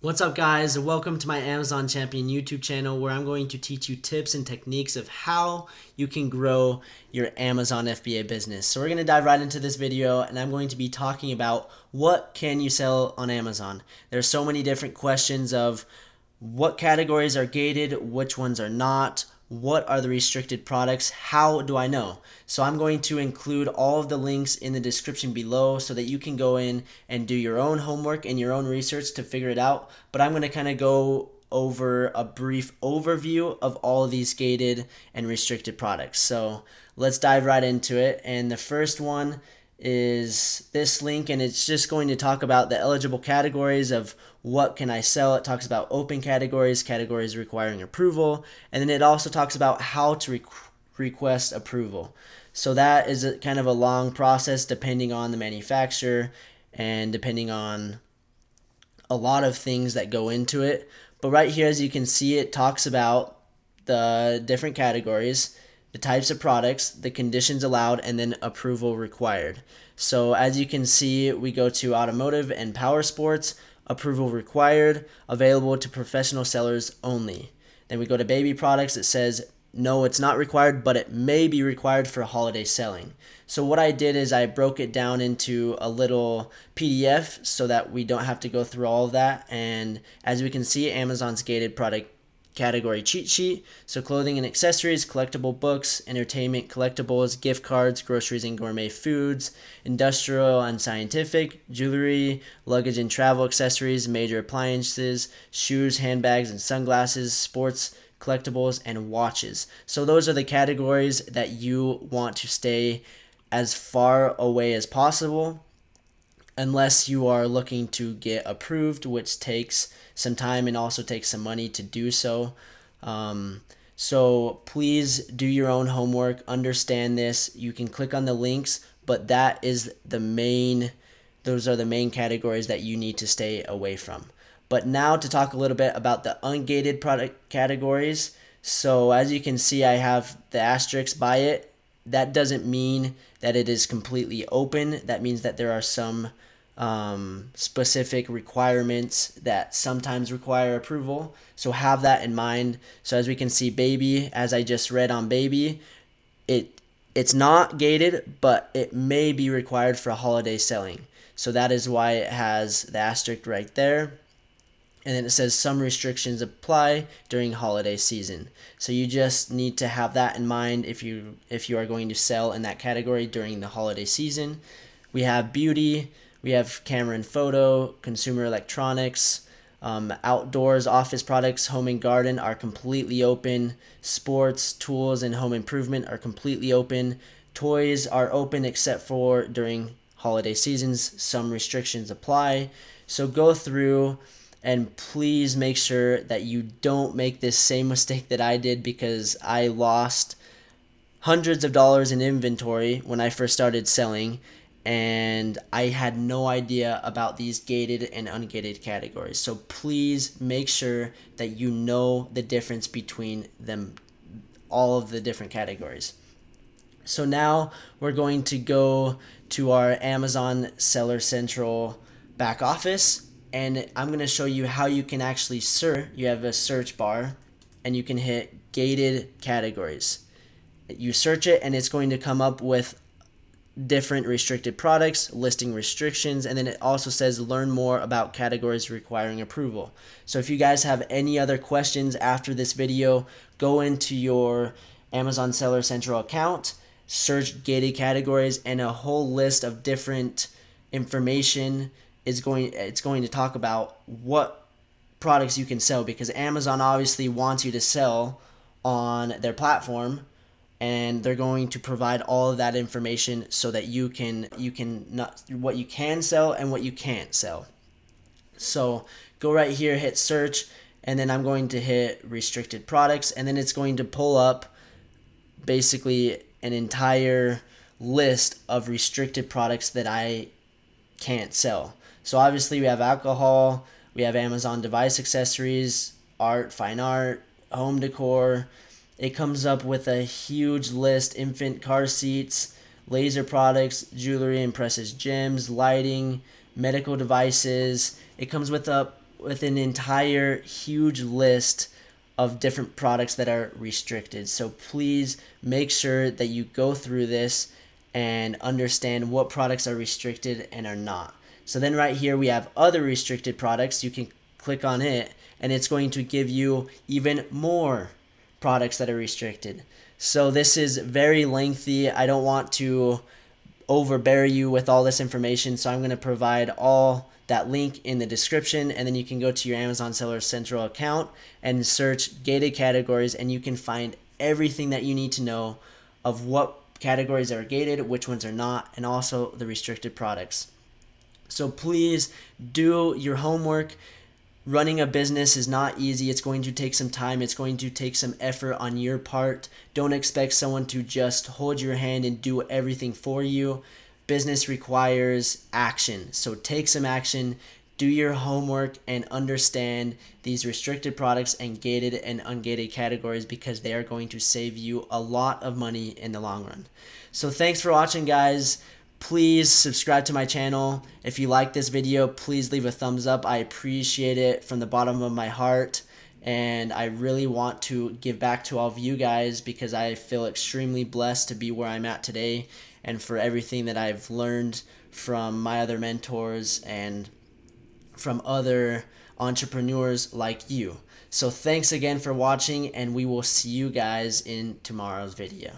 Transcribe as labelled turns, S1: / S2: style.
S1: What's up, guys? Welcome to my Amazon Champion YouTube channel, where I'm going to teach you tips and techniques of how you can grow your Amazon FBA business. So we're going to dive right into this video, and I'm going to be talking about what can you sell on Amazon. There's so many different questions of what categories are gated, which ones are not, what are the restricted products, how do I know? So I'm going to include all of the links in the description below so that you can go in and do your own homework and your own research to figure it out. But I'm going to kind of go over a brief overview of all of these gated and restricted products. So let's dive right into it. And the first one is this link, and it's just going to talk about the eligible categories of what can I sell. It talks about open categories, categories requiring approval, and then it also talks about how to request approval. So that is kind of a long process depending on the manufacturer and depending on a lot of things that go into it. But right here, as you can see, it talks about the different categories, the types of products, the conditions allowed, and then approval required. So as you can see, we go to automotive and power sports, approval required, available to professional sellers only. Then we go to baby products. It says no, it's not required, but it may be required for holiday selling. So what I did is I broke it down into a little PDF so that we don't have to go through all of that. And as we can see, Amazon's gated product category cheat sheet. So clothing and accessories, collectible books, entertainment, collectibles, gift cards, groceries and gourmet foods, industrial and scientific, jewelry, luggage and travel accessories, major appliances, shoes, handbags and sunglasses, sports, collectibles, and watches. So those are the categories that you want to stay as far away as possible, unless you are looking to get approved, which takes some time and also takes some money to do so. So please do your own homework, understand this. You can click on the links, but that is those are the main categories that you need to stay away from. But now to talk a little bit about the ungated product categories. So as you can see, I have the asterisk by it. That doesn't mean that it is completely open. That means that there are some specific requirements that sometimes require approval. So have that in mind. So as we can see, baby, as I just read on baby, it's not gated, but it may be required for holiday selling. So that is why it has the asterisk right there. And then it says some restrictions apply during holiday season. So you just need to have that in mind if you are going to sell in that category during the holiday season. We have beauty, we have camera and photo, consumer electronics, outdoors, office products, home and garden are completely open. Sports, tools, and home improvement are completely open. Toys are open except for during holiday seasons. Some restrictions apply. So go through and please make sure that you don't make this same mistake that I did, because I lost hundreds of dollars in inventory when I first started selling, and I had no idea about these gated and ungated categories. So please make sure that you know the difference between them, all of the different categories. So now we're going to go to our Amazon Seller Central back office, and I'm going to show you how you can actually search. You have a search bar, and you can hit gated categories. You search it, and it's going to come up with different restricted products, listing restrictions, and then it also says learn more about categories requiring approval. So if you guys have any other questions after this video, go into your Amazon Seller Central account, search gated categories, and a whole list of different information it's going to talk about what products you can sell, because Amazon obviously wants you to sell on their platform, and they're going to provide all of that information so that you can not what you can sell and what you can't sell. So go right here, hit search, and then I'm going to hit restricted products, and then it's going to pull up basically an entire list of restricted products that I can't sell. So obviously we have alcohol, we have Amazon device accessories, art, fine art, home decor. It comes up with a huge list: infant car seats, laser products, jewelry and precious gems, lighting, medical devices. It comes with a with an entire huge list of different products that are restricted. So please make sure that you go through this and understand what products are restricted and are not. So then right here we have other restricted products. You can click on it and it's going to give you even more products that are restricted. So this is very lengthy. I don't want to overbear you with all this information, so I'm going to provide all that link in the description, and then you can go to your Amazon Seller Central account and search gated categories, and you can find everything that you need to know of what categories are gated, which ones are not, and also the restricted products. So please do your homework. Running a business is not easy. It's going to take some time. It's going to take some effort on your part. Don't expect someone to just hold your hand and do everything for you. Business requires action. So take some action, do your homework, and understand these restricted products and gated and ungated categories, because they are going to save you a lot of money in the long run. So thanks for watching, guys. Please subscribe to my channel. If you like this video, please leave a thumbs up. I appreciate it from the bottom of my heart. And I really want to give back to all of you guys, because I feel extremely blessed to be where I'm at today, and for everything that I've learned from my other mentors and from other entrepreneurs like you. So thanks again for watching, and we will see you guys in tomorrow's video.